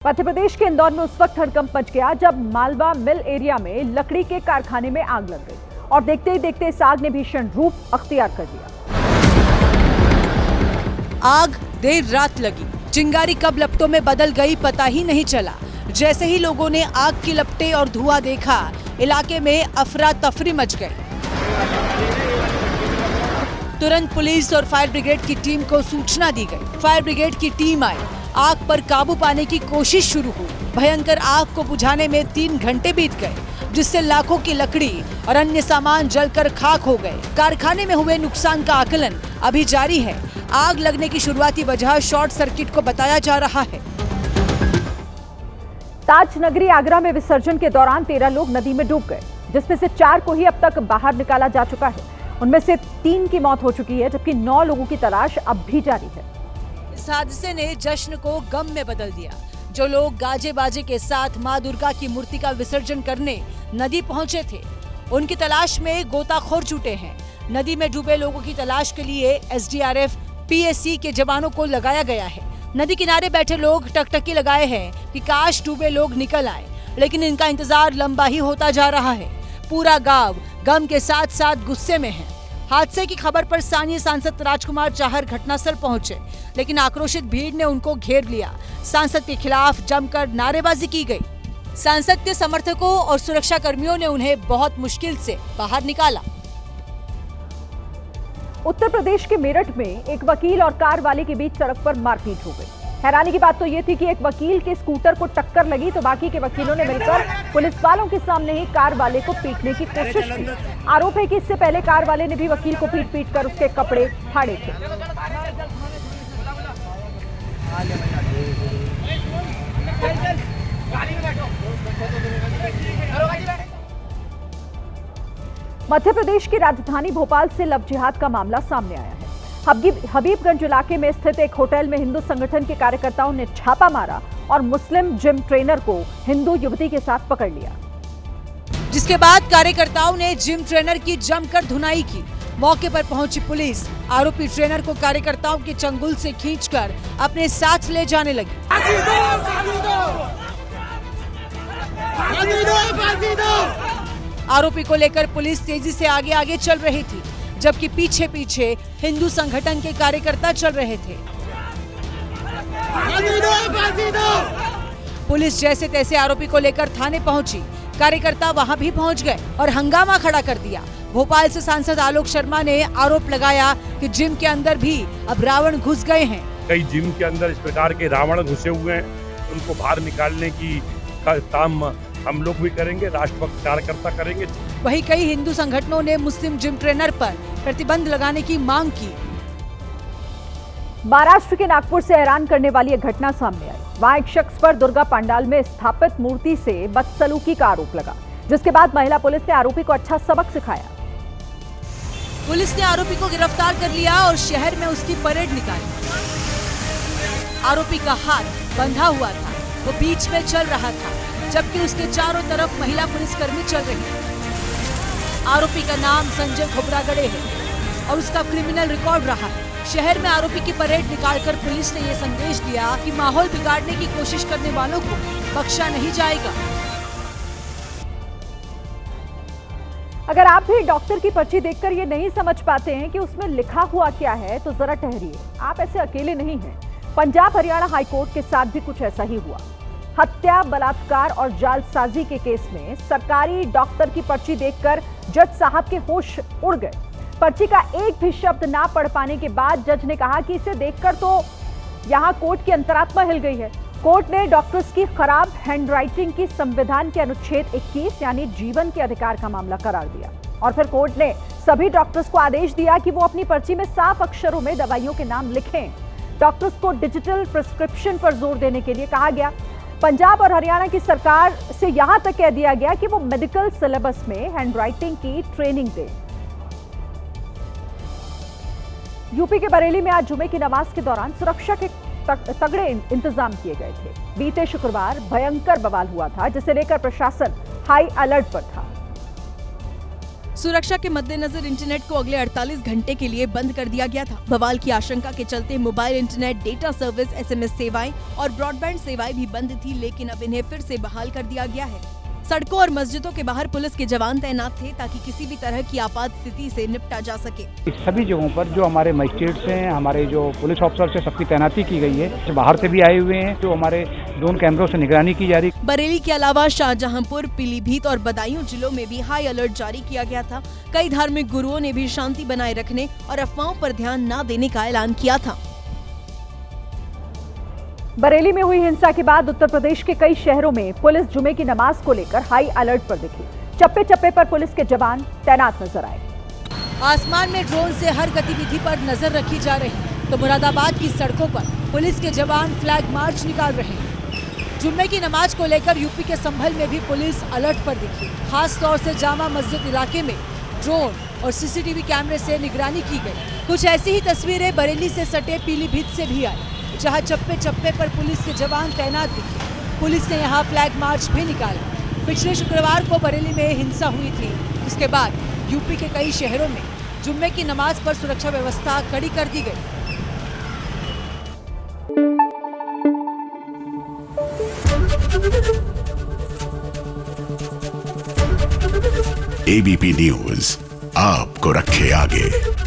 मध्य प्रदेश के इंदौर में उस वक्त हड़कंप मच गया जब मालवा मिल एरिया में लकड़ी के कारखाने में आग लग गई और देखते ही देखते इस आग ने भीषण रूप अख्तियार कर लिया। आग देर रात लगी, चिंगारी कब लपटों में बदल गई पता ही नहीं चला। जैसे ही लोगों ने आग की लपटें और धुआं देखा, इलाके में अफरा तफरी मच गई। तुरंत पुलिस और फायर ब्रिगेड की टीम को सूचना दी गई। फायर ब्रिगेड की टीम आई, आग पर काबू पाने की कोशिश शुरू हुई। भयंकर आग को बुझाने में 3 घंटे बीत गए, जिससे लाखों की लकड़ी और अन्य सामान जलकर खाक हो गए। कारखाने में हुए नुकसान का आकलन अभी जारी है। आग लगने की शुरुआती वजह शॉर्ट सर्किट को बताया जा रहा है। ताज नगरी आगरा में विसर्जन के दौरान 13 लोग नदी में डूब गए, जिसमें से 4 को ही अब तक बाहर निकाला जा चुका है। उनमें से 3 की मौत हो चुकी है, जबकि 9 लोगों की तलाश अब भी जारी है। इस हादसे ने जश्न को गम में बदल दिया। जो लोग गाजे बाजे के साथ मां दुर्गा की मूर्ति का विसर्जन करने नदी पहुंचे थे, उनकी तलाश में गोताखोर जुटे हैं। नदी में डूबे लोगों की तलाश के लिए एसडीआरएफ, पीएसी के जवानों को लगाया गया है। नदी किनारे बैठे लोग टकटकी लगाए हैं कि काश डूबे लोग निकल आए, लेकिन इनका इंतजार लंबा ही होता जा रहा है। पूरा गांव गम के साथ साथ गुस्से में है। हादसे की खबर पर स्थानीय सांसद राजकुमार चाहर घटनास्थल पहुंचे, लेकिन आक्रोशित भीड़ ने उनको घेर लिया। सांसद के खिलाफ जमकर नारेबाजी की गई। सांसद के समर्थकों और सुरक्षा कर्मियों ने उन्हें बहुत मुश्किल से बाहर निकाला। उत्तर प्रदेश के मेरठ में एक वकील और कार वाले के बीच सड़क पर मारपीट हो गई। हैरानी की बात तो ये थी कि एक वकील के स्कूटर को टक्कर लगी तो बाकी के वकीलों ने मिलकर पुलिस वालों के सामने ही कार वाले को पीटने की कोशिश की। आरोप है कि इससे पहले कार वाले ने भी वकील को पीट कर उसके कपड़े फाड़े थे। मध्य प्रदेश की राजधानी भोपाल से लव जिहाद का मामला सामने आया है। हबीबगंज इलाके में स्थित एक होटल में हिंदू संगठन के कार्यकर्ताओं ने छापा मारा और मुस्लिम जिम ट्रेनर को हिंदू युवती के साथ पकड़ लिया, जिसके बाद कार्यकर्ताओं ने जिम ट्रेनर की जमकर धुनाई की। मौके पर पहुंची पुलिस आरोपी ट्रेनर को कार्यकर्ताओं के चंगुल से खींचकर अपने साथ ले जाने लगी। आरोपी को लेकर पुलिस तेजी से आगे आगे चल रही थी, जबकि पीछे पीछे हिंदू संगठन के कार्यकर्ता चल रहे थे। पुलिस जैसे तैसे आरोपी को लेकर थाने पहुंची। कार्यकर्ता वहां भी पहुंच गए और हंगामा खड़ा कर दिया। भोपाल से सांसद आलोक शर्मा ने आरोप लगाया कि जिम के अंदर भी अब रावण घुस गए हैं। कई जिम के अंदर इस प्रकार के रावण घुसे हुए हैं, उनको बाहर निकालने की काम हम लोग भी करेंगे, राष्ट्रभक्त कार्यकर्ता करेंगे। वहीं कई हिंदू संगठनों ने मुस्लिम जिम ट्रेनर पर प्रतिबंध लगाने की मांग की। महाराष्ट्र के नागपुर से हैरान करने वाली एक घटना सामने आई। वहां एक शख्स पर दुर्गा पंडाल में स्थापित मूर्ति से बदसलूकी का आरोप लगा, जिसके बाद महिला पुलिस ने आरोपी को अच्छा सबक सिखाया। पुलिस ने आरोपी को गिरफ्तार कर लिया और शहर में उसकी परेड निकाली। आरोपी का हाथ बंधा हुआ था, वो बीच में चल रहा था, जबकि उसके चारों तरफ महिला पुलिसकर्मी चल रही थी। आरोपी का नाम संजय खोबरागड़े है और उसका क्रिमिनल रिकॉर्ड रहा है। शहर में आरोपी की परेड निकालकर पुलिस ने ये संदेश दिया कि माहौल बिगाड़ने की कोशिश करने वालों को बख्शा नहीं जाएगा। अगर आप भी डॉक्टर की पर्ची देखकर ये नहीं समझ पाते हैं कि उसमें लिखा हुआ क्या है, तो जरा ठहरिए, आप ऐसे अकेले नहीं हैं। पंजाब हरियाणा हाईकोर्ट के साथ भी कुछ ऐसा ही हुआ। हत्या, बलात्कार और जालसाजी के केस में सरकारी डॉक्टर की पर्ची देखकर जज साहब के होश उड़ गए। पर्ची का एक भी शब्द ना पढ़ पाने के बाद जज ने कहा कि इसे देखकर तो यहां कोर्ट की अंतरात्मा हिल गई है। कोर्ट ने डॉक्टर्स की खराब हैंडराइटिंग की संविधान के अनुच्छेद 21 यानी जीवन के अधिकार का मामला करार दिया और फिर कोर्ट ने सभी डॉक्टर्स को आदेश दिया कि वो अपनी पर्ची में साफ अक्षरों में दवाइयों के नाम लिखें। डॉक्टर्स को डिजिटल प्रिस्क्रिप्शन पर जोर देने के लिए कहा गया। पंजाब और हरियाणा की सरकार से यहां तक कह दिया गया कि वो मेडिकल सिलेबस में हैंडराइटिंग की ट्रेनिंग दे। यूपी के बरेली में आज जुमे की नमाज के दौरान सुरक्षा के तगड़े इंतजाम किए गए थे। बीते शुक्रवार भयंकर बवाल हुआ था, जिसे लेकर प्रशासन हाई अलर्ट पर था। सुरक्षा के मद्देनजर इंटरनेट को अगले 48 घंटे के लिए बंद कर दिया गया था। बवाल की आशंका के चलते mobile internet, data service, SMS सेवाएं और ब्रॉडबैंड सेवाएं भी बंद थी, लेकिन अब इन्हें फिर से बहाल कर दिया गया है। सड़कों और मस्जिदों के बाहर पुलिस के जवान तैनात थे ताकि किसी भी तरह की आपात स्थिति से निपटा जा सके। इस सभी जगहों पर जो हमारे मजिस्ट्रेट्स हैं, हमारे जो पुलिस ऑफिसर्स हैं, सबकी तैनाती की गई है। बाहर से भी आए हुए हैं, जो हमारे ड्रोन कैमरों से निगरानी की जा रही। बरेली के अलावा शाहजहांपुर, पीलीभीत और बदायूं जिलों में भी हाई अलर्ट जारी किया गया था। कई धार्मिक गुरुओं ने भी शांति बनाए रखने और अफवाहों पर ध्यान न देने का ऐलान किया था। बरेली में हुई हिंसा के बाद उत्तर प्रदेश के कई शहरों में पुलिस जुमे की नमाज को लेकर हाई अलर्ट पर दिखी। चप्पे चप्पे पर पुलिस के जवान तैनात नजर आए। आसमान में ड्रोन से हर गतिविधि पर नजर रखी जा रही है, तो मुरादाबाद की सड़कों पर पुलिस के जवान फ्लैग मार्च निकाल रहे हैं। जुम्मे की नमाज को लेकर यूपी के संभल में भी पुलिस अलर्ट पर दिखी। खास तौर से जामा मस्जिद इलाके में ड्रोन और CCTV कैमरे से निगरानी की गई। कुछ ऐसी ही तस्वीरें बरेली से सटे पीलीभीत से भी आई, जहां चप्पे चप्पे पर पुलिस के जवान तैनात दिखे। पुलिस ने यहां फ्लैग मार्च भी निकाला। पिछले शुक्रवार को बरेली में हिंसा हुई थी, जिसके बाद यूपी के कई शहरों में जुम्मे की नमाज पर सुरक्षा व्यवस्था कड़ी कर दी गई। ABP न्यूज आपको रखे आगे।